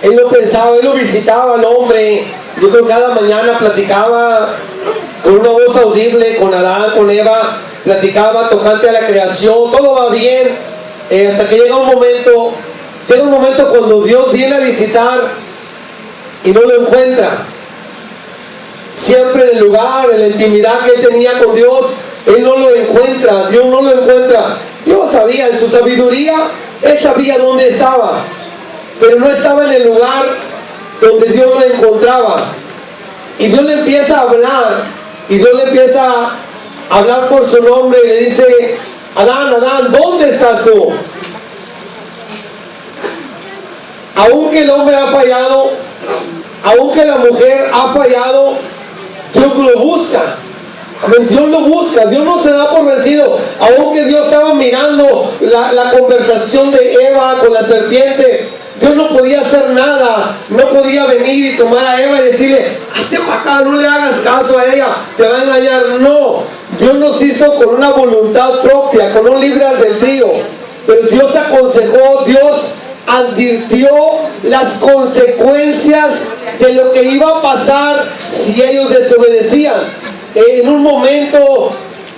Él no pensaba, él lo visitaba al hombre. Yo creo que cada mañana platicaba con una voz audible con Adán, con Eva, platicaba tocante a la creación, todo va bien, hasta que llega un momento cuando Dios viene a visitar y no lo encuentra. Siempre en el lugar, en la intimidad que él tenía con Dios, él no lo encuentra, Dios no lo encuentra. Dios sabía, en su sabiduría, él sabía dónde estaba, pero no estaba en el lugar donde Dios lo encontraba. Y Dios le empieza a hablar, y Dios le empieza a hablar por su nombre y le dice: Adán, Adán, ¿dónde estás tú? Aunque el hombre ha fallado, aunque la mujer ha fallado, Dios lo busca. Amén. Dios lo busca, Dios no se da por vencido. Aunque Dios estaba mirando la conversación de Eva con la serpiente, Dios no podía hacer nada, no podía venir y tomar a Eva y decirle: hazte para acá, no le hagas caso a ella, te va a engañar. No, Dios nos hizo con una voluntad propia, con un libre albedrío. Pero Dios aconsejó, Dios advirtió las consecuencias de lo que iba a pasar si ellos desobedecían. En un momento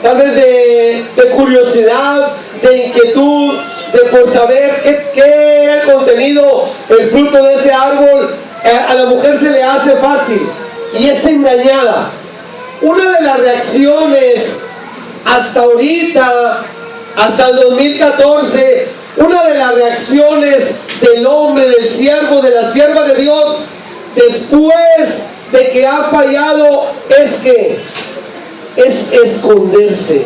tal vez de curiosidad, de inquietud, de por saber qué era el contenido, el fruto de ese árbol, a la mujer se le hace fácil y es engañada. Una de las reacciones hasta ahorita, hasta el 2014, una de las reacciones del hombre, del siervo, de la sierva de Dios, después de que ha fallado, es esconderse.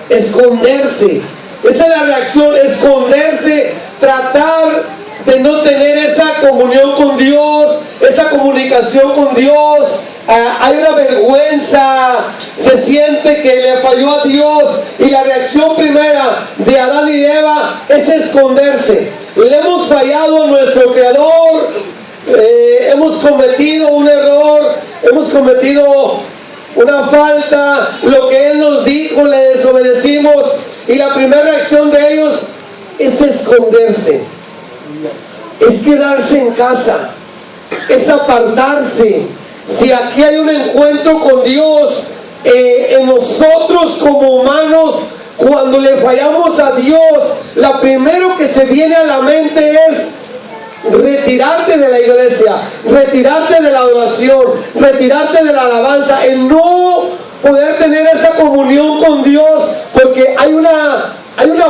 Esconderse. Esa es la reacción, esconderse, tratar de no tener esa comunión con Dios, esa comunicación con Dios. Hay una vergüenza, se siente que le falló a Dios, y la reacción primera de Adán y de Eva es esconderse. Le hemos fallado a nuestro Creador, hemos cometido un error, hemos cometido una falta, lo que Él nos dijo le desobedecimos, y la primera reacción de ellos es esconderse, es quedarse en casa, es apartarse. Si aquí hay un encuentro con Dios, en nosotros como humanos, cuando le fallamos a Dios, lo primero que se viene a la mente es retirarte de la iglesia, retirarte de la adoración, retirarte de la alabanza, el no poder tener esa comunión con Dios, porque hay una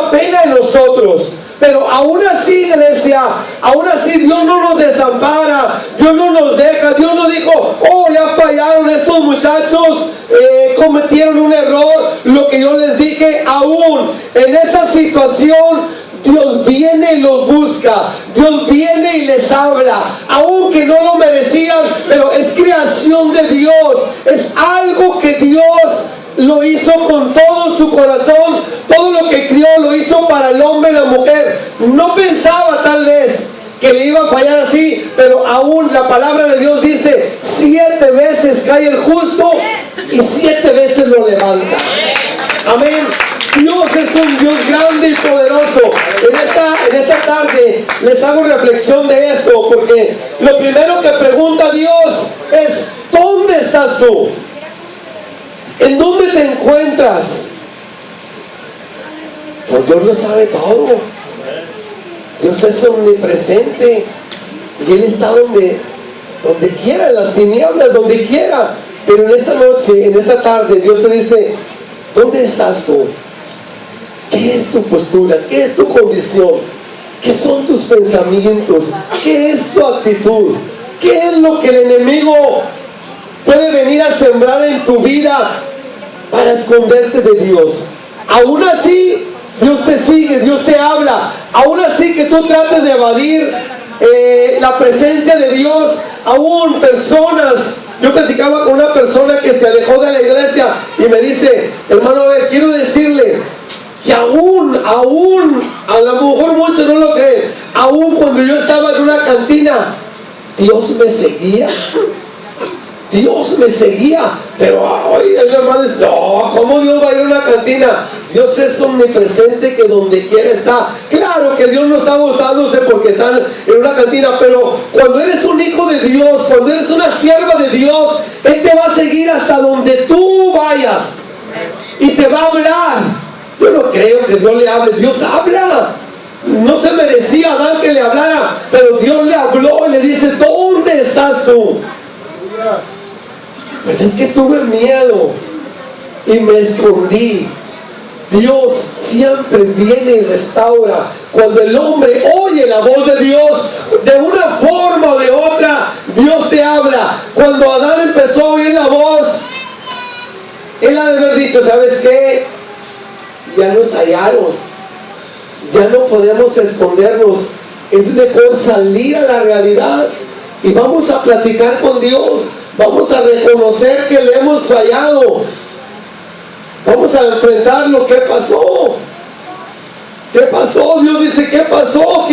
pena en nosotros. Pero aún así, iglesia, aún así Dios no nos desampara, Dios no nos deja. Dios no dijo: oh, ya fallaron estos muchachos, cometieron un error, lo que yo les dije. Aún en esa situación, Dios viene y los busca, Dios viene y les habla, aunque no lo merecían, pero es creación de Dios, es algo que Dios lo hizo con todo su corazón. Todo lo que crió lo hizo para el hombre y la mujer. No pensaba tal vez que le iba a fallar así, pero aún la palabra de Dios dice: 7 veces cae el justo y 7 veces lo levanta. Amén. Dios es un Dios grande y poderoso. En esta tarde les hago reflexión de esto, porque lo primero que pregunta Dios es: ¿dónde estás tú? ¿En dónde te encuentras? Pues Dios lo sabe todo. Dios es omnipresente y Él está donde quiera, en las tinieblas, donde quiera. Pero en esta noche, en esta tarde, Dios te dice: ¿dónde estás tú? ¿Qué es tu postura? ¿Qué es tu condición? ¿Qué son tus pensamientos? ¿Qué es tu actitud? ¿Qué es lo que el enemigo puede venir a sembrar en tu vida para esconderte de Dios? Aún así, Dios te sigue, Dios te habla. Aún así que tú trates de evadir la presencia de Dios, aún personas. Yo platicaba con una persona que se alejó de la iglesia y me dice: hermano, a ver, quiero decirle que aún, a lo mejor muchos no lo creen, aún cuando yo estaba en una cantina, Dios me seguía. Dios me seguía, pero ay, el hermano es, no, ¿cómo Dios va a ir a una cantina? Dios es omnipresente, que donde quiera está. Claro que Dios no está gozándose porque están en una cantina, pero cuando eres un hijo de Dios, cuando eres una sierva de Dios, Él te va a seguir hasta donde tú vayas y te va a hablar. Yo no creo que Dios le hable, Dios habla. No se merecía Adán que le hablara, pero Dios le habló y le dice, ¿dónde estás tú? Pues es que tuve miedo y me escondí. Dios siempre viene y restaura. Cuando el hombre oye la voz de Dios, de una forma o de otra, Dios te habla. Cuando Adán empezó a oír la voz, él ha de haber dicho, ¿sabes qué? Ya nos hallaron, ya no podemos escondernos, es mejor salir a la realidad y vamos a platicar con Dios. Vamos a reconocer que le hemos fallado. Vamos a enfrentar lo que pasó. ¿Qué pasó? Dios dice, ¿qué pasó?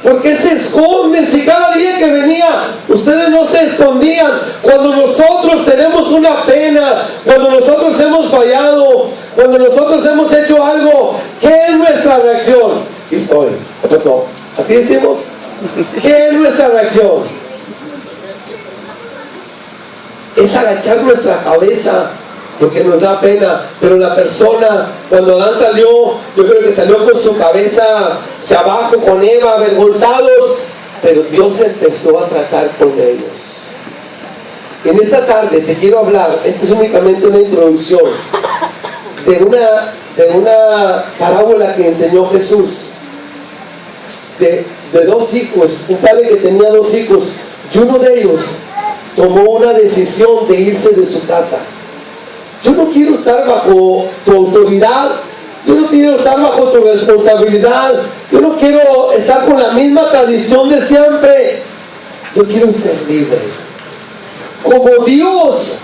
¿Por qué se esconden? Si cada día que venía, ustedes no se escondían. Cuando nosotros tenemos una pena, cuando nosotros hemos fallado, cuando nosotros hemos hecho algo, ¿qué es nuestra reacción? Aquí estoy. ¿Qué pasó? ¿Así decimos? ¿Qué es nuestra reacción? Es agachar nuestra cabeza porque nos da pena. Pero la persona, cuando Adán salió, yo creo que salió con su cabeza hacia abajo, con Eva, avergonzados, pero Dios empezó a tratar con ellos. En esta tarde te quiero hablar, esta es únicamente una introducción de una parábola que enseñó Jesús de dos hijos, un padre que tenía dos hijos, y uno de ellos tomó una decisión de irse de su casa. Yo no quiero estar bajo tu autoridad, yo no quiero estar bajo tu responsabilidad, yo no quiero estar con la misma tradición de siempre. Yo quiero ser libre. Como Dios,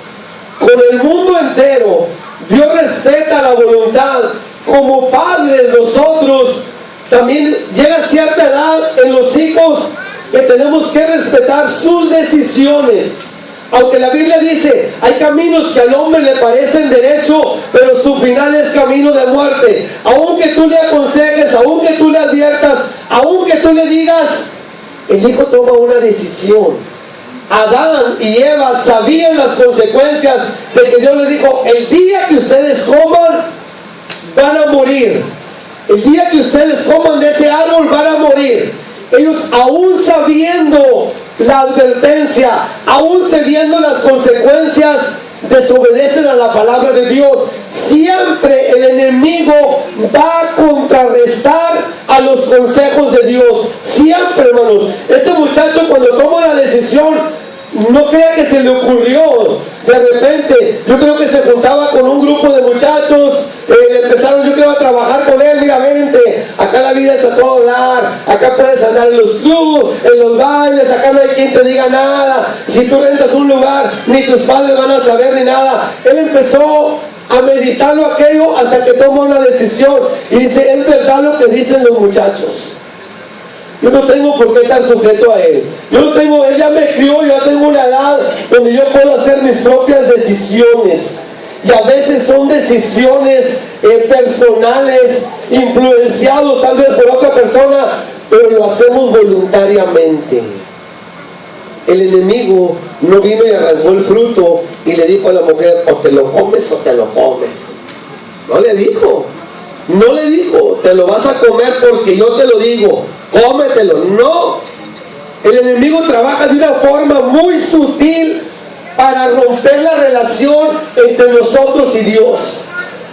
con el mundo entero, Dios respeta la voluntad. Como padres nosotros, también llega cierta edad en los hijos que tenemos que respetar sus decisiones. Aunque la Biblia dice, hay caminos que al hombre le parecen derecho, pero su final es camino de muerte. Aunque tú le aconsejes, aunque tú le adviertas, aunque tú le digas, el hijo toma una decisión. Adán y Eva sabían las consecuencias de que Dios les dijo, el día que ustedes coman, van a morir. El día que ustedes coman de ese árbol, van a morir. Ellos, aún sabiendo la advertencia, aún sabiendo las consecuencias, desobedecen a la palabra de Dios. Siempre el enemigo va a contrarrestar a los consejos de Dios. Siempre, hermanos. Este muchacho, cuando toma la decisión, no crea que se le ocurrió de repente. Yo creo que se juntaba con un grupo de muchachos, empezaron, yo creo, a trabajar con él. Mira, vente, acá la vida es a todo dar, acá puedes andar en los clubes, en los bailes, acá no hay quien te diga nada. Si tú rentas un lugar, ni tus padres van a saber ni nada. Él empezó a meditarlo aquello hasta que tomó una decisión y dice, es verdad lo que dicen los muchachos. Yo no tengo por qué estar sujeto a él. Él ya me crió, yo ya tengo una edad donde yo puedo hacer mis propias decisiones. Y a veces son decisiones personales, influenciados tal vez por otra persona, pero lo hacemos voluntariamente. El enemigo no vino y arrancó el fruto y le dijo a la mujer, o te lo comes o te lo comes. No le dijo, te lo vas a comer porque yo te lo digo. Cómetelo. No, el enemigo trabaja de una forma muy sutil para romper la relación entre nosotros y Dios.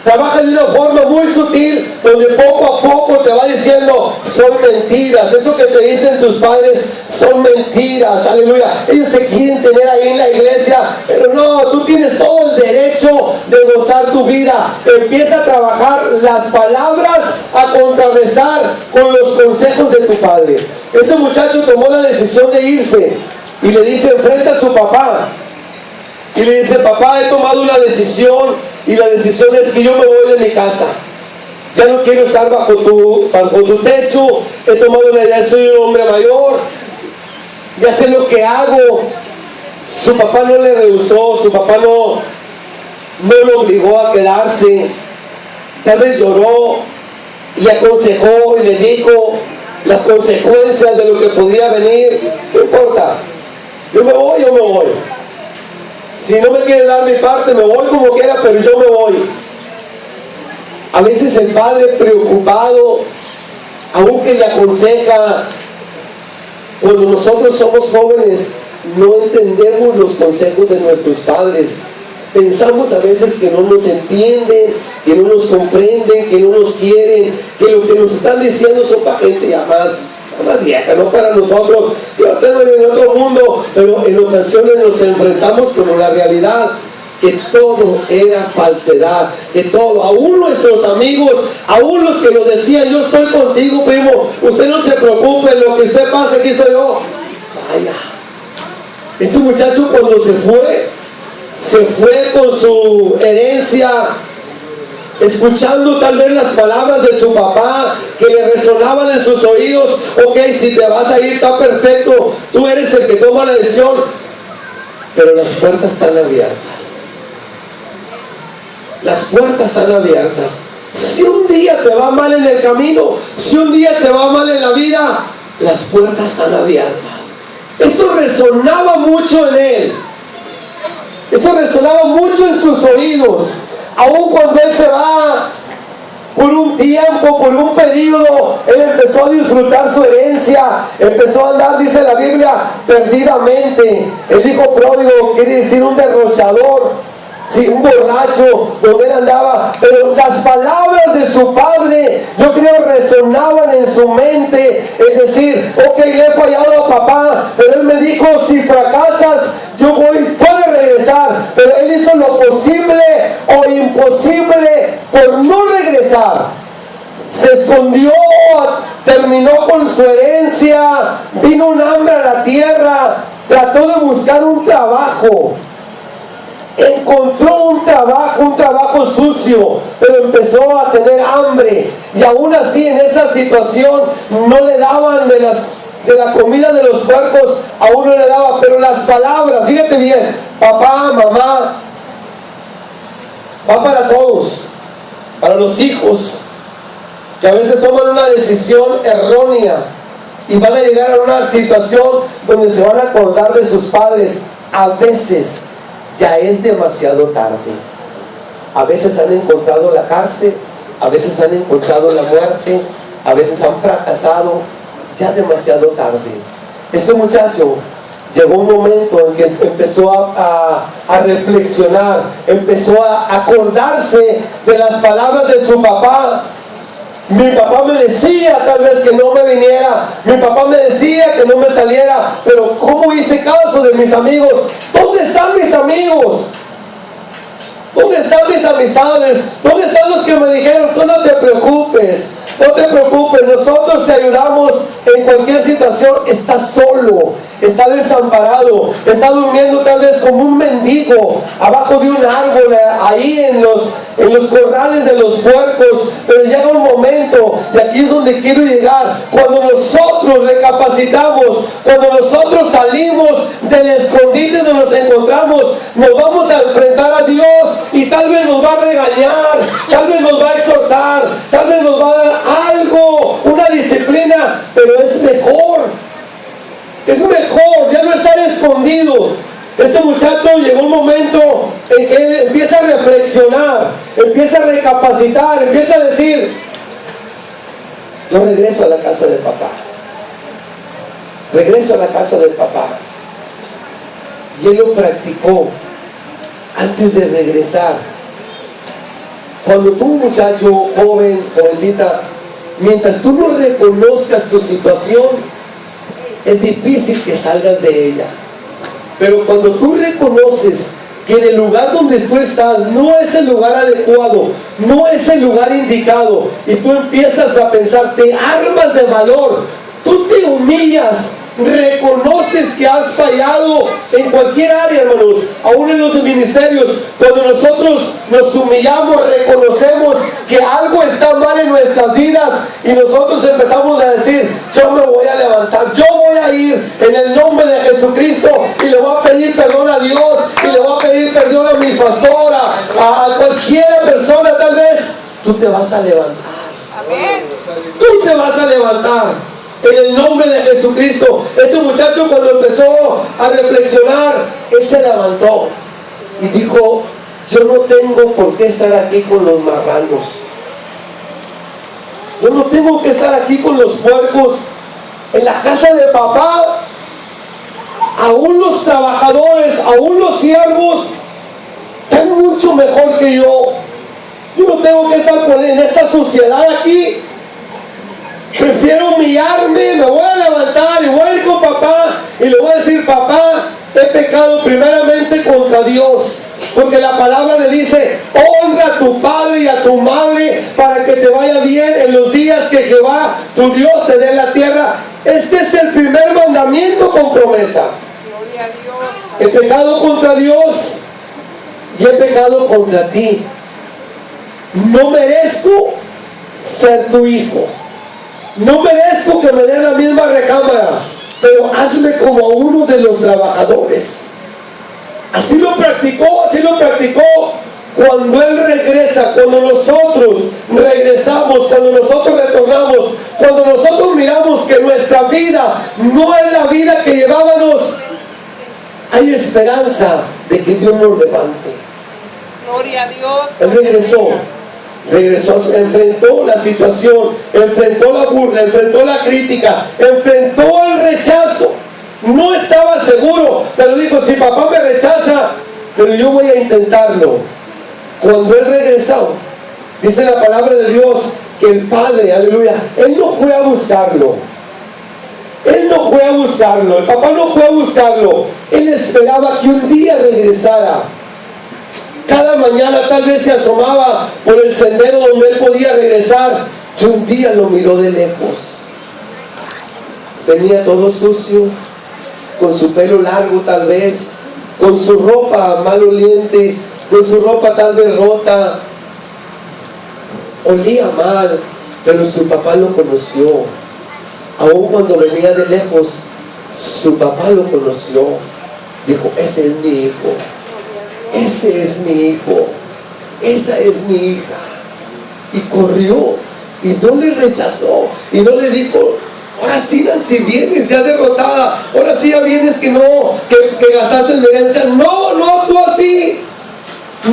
Trabaja de una forma muy sutil donde poco a poco te va diciendo, son mentiras, eso que te dicen tus padres son mentiras, aleluya. Ellos te quieren tener ahí en la iglesia, pero no, tú tienes todo el derecho de gozar tu vida. Empieza a trabajar las palabras a contrarrestar con los consejos de tu padre. Este muchacho tomó la decisión de irse y le dice enfrente a su papá, y le dice, papá, he tomado una decisión, y la decisión es que yo me voy de mi casa. Ya no quiero estar bajo tu techo. He tomado una idea, soy un hombre mayor, ya sé lo que hago. Su papá no le rehusó, su papá no lo obligó a quedarse. Tal vez lloró, le aconsejó y le dijo las consecuencias de lo que podía venir. No importa, yo me voy. Si no me quiere dar mi parte, me voy como quiera, pero yo me voy. A veces el padre preocupado, aunque le aconseja, cuando nosotros somos jóvenes, no entendemos los consejos de nuestros padres. Pensamos a veces que no nos entienden, que no nos comprenden, que no nos quieren, que lo que nos están diciendo son para gente ya más vieja, no para nosotros. Yo tengo en otro mundo, pero en ocasiones nos enfrentamos con la realidad que todo era falsedad, que todo, aún nuestros amigos, aún los que nos decían, yo estoy contigo, primo, usted no se preocupe, lo que usted pase, aquí estoy yo. Vaya, este muchacho cuando se fue con su herencia, escuchando tal vez las palabras de su papá que le resonaban en sus oídos. Ok, si te vas a ir está perfecto, tú eres el que toma la decisión, pero las puertas están abiertas. Las puertas están abiertas. Si un día te va mal en el camino, si un día te va mal en la vida, las puertas están abiertas. Eso resonaba mucho en él. Eso resonaba mucho en sus oídos. Aún cuando él se va por un tiempo, por un periodo, él empezó a disfrutar su herencia, empezó a andar, dice la Biblia, perdidamente. El hijo pródigo quiere decir un derrochador. Sí, un borracho, donde él andaba, pero las palabras de su padre, yo creo, resonaban en su mente. Es decir, ok, le he fallado a papá, pero él me dijo, si fracasas, yo puedes regresar. Pero él hizo lo posible o imposible por no regresar. Se escondió, terminó con su herencia, vino un hambre a la tierra, trató de buscar un trabajo. Encontró un trabajo sucio, pero empezó a tener hambre, y aún así en esa situación no le daban de la comida de los puercos, a uno le daba, pero las palabras, fíjate bien, papá, mamá, va para todos, para los hijos, que a veces toman una decisión errónea y van a llegar a una situación donde se van a acordar de sus padres. A veces ya es demasiado tarde. A veces han encontrado la cárcel, a veces han encontrado la muerte, a veces han fracasado, ya demasiado tarde. Este muchacho llegó un momento en que empezó a reflexionar, empezó a acordarse de las palabras de su papá. Mi papá me decía tal vez que no me viniera, mi papá me decía que no me saliera, pero ¿cómo hice caso de mis amigos? ¿Dónde están mis amigos? ¿Dónde están mis amistades? ¿Dónde están los que me dijeron, tú no te preocupes, no te preocupes, nosotros te ayudamos en cualquier situación? Estás solo, está desamparado, está durmiendo tal vez como un mendigo abajo de un árbol, ahí en los corrales de los puercos. Pero llega un momento, y aquí es donde quiero llegar, cuando nosotros recapacitamos, cuando nosotros salimos del escondite donde nos encontramos, nos vamos a enfrentar a Dios, y tal vez nos va a regañar, tal vez nos va a exhortar, tal vez nos va a dar algo, una disciplina, pero es mejor ya no estar escondidos. Este muchacho llegó un momento en que él empieza a reflexionar, empieza a recapacitar, empieza a decir, yo regreso a la casa del papá, regreso a la casa del papá. Y él lo practicó antes de regresar. Cuando tú, muchacho, joven, jovencita, mientras tú no reconozcas tu situación, es difícil que salgas de ella. Pero cuando tú reconoces que en el lugar donde tú estás no es el lugar adecuado, no es el lugar indicado, y tú empiezas a pensar, te armas de valor, tú te humillas, reconoces que has fallado en cualquier área, hermanos, aún en los ministerios. Cuando nosotros nos humillamos, reconocemos que algo está mal en nuestras vidas, y nosotros empezamos a decir, yo me voy a levantar, yo voy a ir en el nombre de Jesús. Jesucristo y le voy a pedir perdón a Dios y le voy a pedir perdón a mi pastora, a cualquier persona, tal vez tú te vas a levantar. Amén. Tú te vas a levantar en el nombre de Jesucristo. Este muchacho, cuando empezó a reflexionar, él se levantó y dijo: yo no tengo por qué estar aquí con los marranos. Yo no tengo que estar aquí con los puercos. En la casa de papá, aún los trabajadores, aún los siervos, están mucho mejor que yo. Yo no tengo que estar en esta sociedad aquí. Prefiero humillarme, me voy a levantar y voy a ir con papá y le voy a decir: papá, he pecado primeramente contra Dios, porque la palabra le dice: honra a tu padre y a tu madre para que te vaya bien en los días que Jehová tu Dios te dé en la tierra. Este es el primer mandamiento con promesa. Gloria a Dios. He pecado contra Dios y he pecado contra ti. No merezco ser tu hijo. No merezco que me den la misma recámara, pero hazme como uno de los trabajadores. Así lo practicó cuando él regresa, cuando nosotros regresamos, cuando nosotros retornamos, cuando nosotros miramos que nuestra vida no es la vida que llevábamos, hay esperanza de que Dios nos levante. Gloria a Dios. Él regresó, enfrentó la situación, enfrentó la burla, enfrentó la crítica, enfrentó el rechazo. No estaba seguro, pero dijo: si papá me rechaza, pero yo voy a intentarlo. Cuando él regresó, dice la palabra de Dios que el padre, aleluya, él no fue a buscarlo. Él no fue a buscarlo, el papá no fue a buscarlo. Él esperaba que un día regresara. Cada mañana tal vez se asomaba por el sendero donde él podía regresar, y un día lo miró de lejos. Venía todo sucio, con su pelo largo tal vez, con su ropa maloliente, con su ropa tal vez rota. Olía mal, pero su papá lo conoció. Aún cuando venía de lejos, su papá lo conoció. Dijo: ese es mi hijo. Ese es mi hijo, esa es mi hija. Y corrió y no le rechazó y no le dijo: ahora sí, Nancy, vienes ya derrotada, ahora sí ya vienes que gastaste en herencia. No actuó así.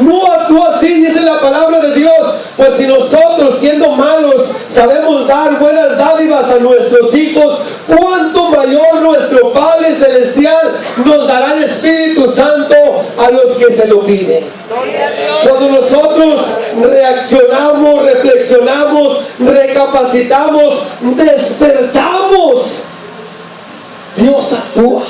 No actúa así, dice la palabra de Dios. Pues si nosotros, siendo malos, sabemos dar buenas dádivas a nuestros hijos, cuánto mayor nuestro Padre Celestial nos dará el Espíritu Santo a los que se lo piden. Cuando nosotros reaccionamos, reflexionamos, recapacitamos, despertamos, Dios actúa.